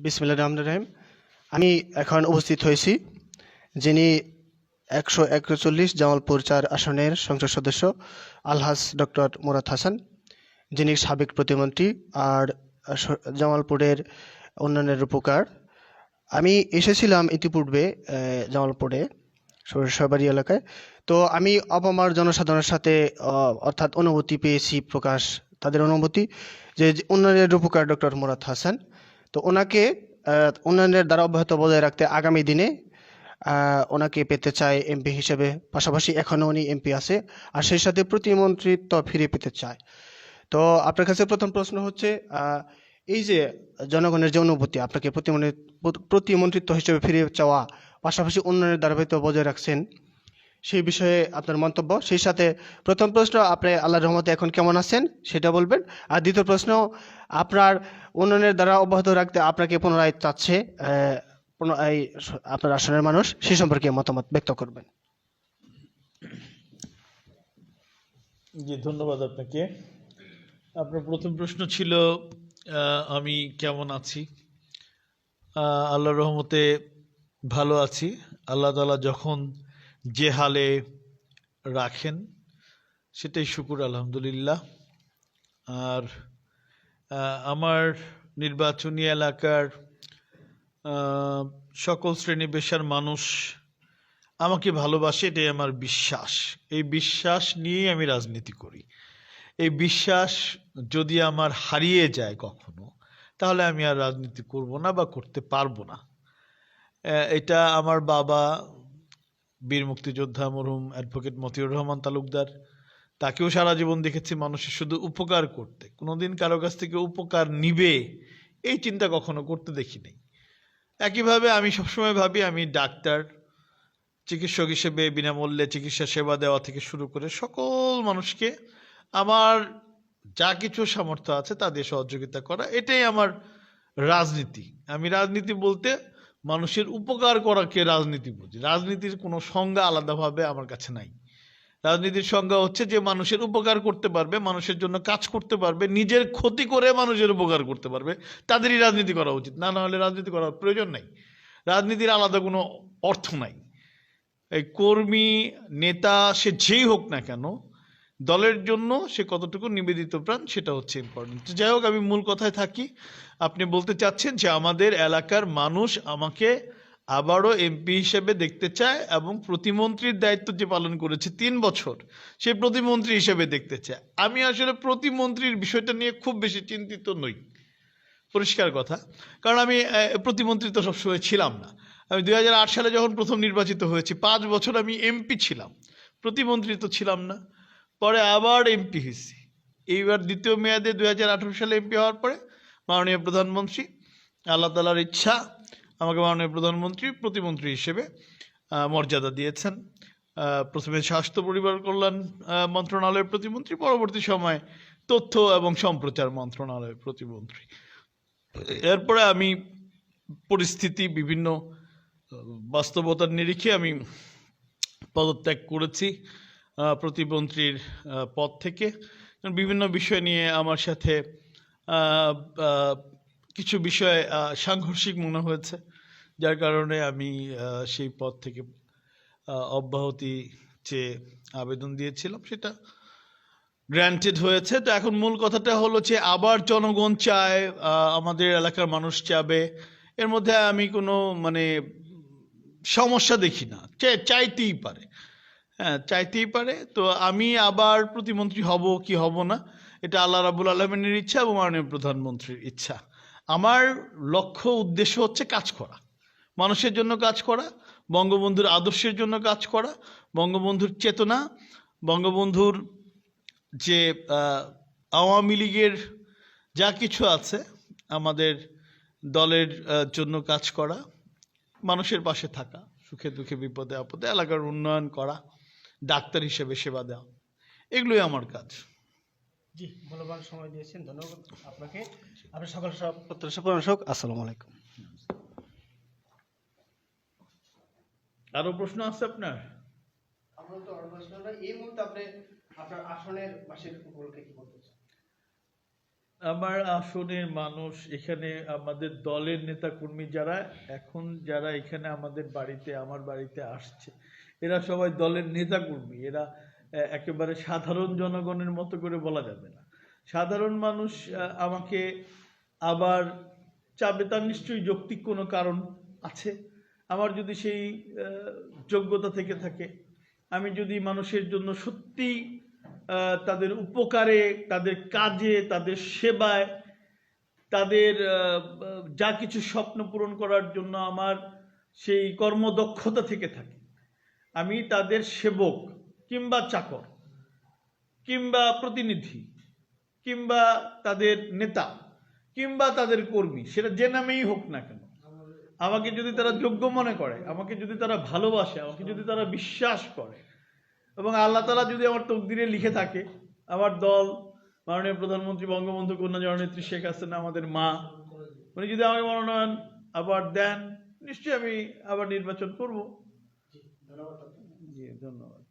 বিসমিল্লাহির রহমানির রহিম। আমি এখন উপস্থিত হয়েছি যিনি ১৪১ জামালপুর ৪ আসনের সংসদ সদস্য আলহাজ ডক্টর মুরাদ হাসান, যিনি সাবেক প্রতিমন্ত্রী আর জামালপুরের উন্নয়নের রূপকার। আমি এসেছিলাম ইতিপূর্বে জামালপুরে সরসাবাড়ি এলাকায়। তো আমি আপামার জনসাধারণের সাথে অর্থাৎ অনুভূতি পেয়েছি প্রকাশ, তাদের অনুভূতি যে উন্নয়নের রূপকার ডক্টর মুরাদ হাসান। তো ওনাকে উন্নয়নের ধারা অব্যাহত বজায় রাখতে আগামী দিনে ওনাকে পেতে চায় এমপি হিসেবে, পাশাপাশি এখনো উনি এমপি আছে, আর সেই সাথে প্রতিমন্ত্রিত্ব ফিরে পেতে চায়। তো আপনার কাছে প্রথম প্রশ্ন হচ্ছে, এই যে জনগণের যে অনুভূতি, আপনাকে প্রতিমন্ত্রিত্ব হিসেবে ফিরে চাওয়া, পাশাপাশি উন্নয়নের ধারাবাহিকতা বজায় রাখছেন, সেই বিষয়ে আপনার মন্তব্য। সেই সাথে প্রথম প্রশ্ন, আপনি আল্লাহর রহমতে এখন কেমন আছেন সেটা বলবেন। আর দ্বিতীয় প্রশ্ন, আপনার উন্নয়নের দ্বারা অব্যাহত রাখতে আপনাকে পুনরায় চাচ্ছে আপনার আসনের মানুষ, সে সম্পর্কে মতামত ব্যক্ত করবেন। জি, ধন্যবাদ আপনাকে। আপনার প্রথম প্রশ্ন ছিল আমি কেমন আছি। আল্লাহর রহমতে ভালো আছি। আল্লাহ তাআলা যখন যে হালে রাখেন সেটাই শুকুর, আলহামদুলিল্লাহ। আর আমার নির্বাচনী এলাকার সকল শ্রেণী পেশার মানুষ আমাকে ভালোবাসে, এটাই আমার বিশ্বাস। এই বিশ্বাস নিয়েই আমি রাজনীতি করি। এই বিশ্বাস যদি আমার হারিয়ে যায় কখনো, তাহলে আমি আর রাজনীতি করব না বা করতে পারবো না। এটা আমার বাবা বীর মুক্তিযোদ্ধা মরহুম অ্যাডভোকেট মতিউর রহমান তালুকদার, তাকেও সারা জীবন দেখেছি মানুষের শুধু উপকার করতে, কোনোদিন কারো কাছ থেকে উপকার নিবে এই চিন্তা কখনো করতে দেখিনি। একইভাবে আমি সবসময় ভাবি আমি ডাক্তার, চিকিৎসক হিসেবে বিনামূল্যে চিকিৎসা সেবা দেওয়া থেকে শুরু করে সকল মানুষকে আমার যা কিছু সামর্থ্য আছে তা দিয়ে সহযোগিতা করা, এটাই আমার রাজনীতি। আমি রাজনীতি বলতে মানুষের উপকার করাকে রাজনীতি বুঝি। রাজনীতির কোনো সংজ্ঞা আলাদাভাবে আমার কাছে নাই। রাজনীতির সংজ্ঞা হচ্ছে যে মানুষের উপকার করতে পারবে, মানুষের জন্য কাজ করতে পারবে, নিজের ক্ষতি করে মানুষের উপকার করতে পারবে, তাদেরই রাজনীতি করা উচিত। না হলে রাজনীতি করার প্রয়োজন নাই। রাজনীতির আলাদা কোনো অর্থ নাই। এই কর্মী নেতা সে যেই হোক না কেন, দলের জন্য সে কতটুকু নিবেদিত প্রাণ সেটা হচ্ছে ইম্পর্টেন্ট। যাই হোক, আমি মূল কথায় থাকি। আপনি বলতে চাচ্ছেন যে আমাদের এলাকার মানুষ আমাকে আবারও এমপি হিসেবে দেখতে চায় এবং প্রতিমন্ত্রীর দায়িত্ব যে পালন করেছে 3 বছর, সে প্রতিমন্ত্রী হিসেবে দেখতে চায়। আমি আসলে প্রতিমন্ত্রীর বিষয়টা নিয়ে খুব বেশি চিন্তিত নই, পরিষ্কার কথা। কারণ আমি প্রতিমন্ত্রী তো সবসময় ছিলাম না। আমি 2008 সালে যখন প্রথম নির্বাচিত হয়েছি 5 বছর আমি এমপি ছিলাম, প্রতিমন্ত্রী তো ছিলাম না। পরে আবার এমপি হয়েছি। এইবার দ্বিতীয় মেয়াদে 2018 সালে এমপি হওয়ার পরে মাননীয় প্রধানমন্ত্রী, আল্লাহ তাআলার ইচ্ছা, আমাকে মাননীয় প্রধানমন্ত্রী প্রতিমন্ত্রী হিসেবে মর্যাদা দিয়েছেন। প্রথমে স্বাস্থ্য পরিবার কল্যাণ মন্ত্রণালয়ের প্রতিমন্ত্রী, পরবর্তী সময় তথ্য এবং সম্প্রচার মন্ত্রণালয়ের প্রতিমন্ত্রী। এরপরে আমি পরিস্থিতি বিভিন্ন বাস্তবতার নিরিখে আমি পদত্যাগ করেছি প্রতিমন্ত্রীর পদ থেকে। বিভিন্ন বিষয় নিয়ে আমার সাথে কিছু বিষয় সাংঘর্ষিক মনে হয়েছে, যার কারণে আমি সেই পদ থেকে অব্যাহতি চেয়ে আবেদন দিয়েছিলাম, সেটা গ্র্যান্টেড হয়েছে। তো এখন মূল কথাটা হলো যে আবার জনগণ চায়, আমাদের এলাকার মানুষ চাবে, এর মধ্যে আমি কোনো সমস্যা দেখি না। চাইতেই পারে, হ্যাঁ চাইতেই পারে। তো আমি আবার প্রতিমন্ত্রী হব কি হব না, এটা আল্লাহ রাব্বুল আলামিনের ইচ্ছা এবং মাননীয় প্রধানমন্ত্রীর ইচ্ছা। আমার লক্ষ্য উদ্দেশ্য হচ্ছে কাজ করা, মানুষের জন্য কাজ করা, বঙ্গবন্ধুর আদর্শের জন্য কাজ করা, বঙ্গবন্ধুর চেতনা, বঙ্গবন্ধুর যে আওয়ামী লীগের যা কিছু আছে, আমাদের দলের জন্য কাজ করা, মানুষের পাশে থাকা, সুখে দুঃখে বিপদে আপদে, এলাকার উন্নয়ন করা, ডাক্তার হিসেবে সেবা দেওয়া, এগুলোই আমার কাজ। জি, মূল্যবান সময় দিয়েছেন, ধন্যবাদ আপনাকে। আপনার সকল প্রত্যাশা। আসসালামু আলাইকুম। আরো প্রশ্ন আছে আপনার? আমার তো আরো প্রশ্ন নাই। এই মুহূর্তে আপনি আপনার আসনের বাসীর উপলক্ষে কি বলতে চান? আমার আসনের মানুষ এখানে আমাদের দলের নেতা কর্মী যারা এখন যারা এখানে আমাদের বাড়িতে আমার বাড়িতে আসছে এরা সবাই দলের নেতা কর্মী। এরা একেবারে সাধারণ জনগণের মতো করে বলা যাবে না। সাধারণ মানুষ আমাকে আবার চাবে, তার নিশ্চয়ই যৌক্তিক কোনো কারণ আছে। আমার যদি সেই যোগ্যতা থেকে থাকে, আমি যদি মানুষের জন্য সত্যি তাদের উপকারে, তাদের কাজে, তাদের সেবায়, তাদের যা কিছু স্বপ্ন পূরণ করার জন্য আমার সেই কর্মদক্ষতা থেকে থাকে, আমি তাদের সেবক কিংবা চাকর কিংবা প্রতিনিধি কিংবা তাদের নেতা কিংবা তাদের কর্মী, সেটা যে নামেই হোক না কেন, আমাকে যদি তারা যোগ্য মনে করে, আমাকে যদি তারা ভালোবাসে, আমাকে যদি তারা বিশ্বাস করে, এবং আল্লাহ তাআলা যদি আমার তকদিরে লিখে থাকে, আমার দল, মাননীয় প্রধানমন্ত্রী বঙ্গবন্ধু কন্যা জননেত্রী শেখ হাসিনা, আমাদের মা, উনি যদি আমাকে মনোনয়ন আবার দেন, নিশ্চয়ই আমি আবার নির্বাচন করব। জি, ধন্যবাদ।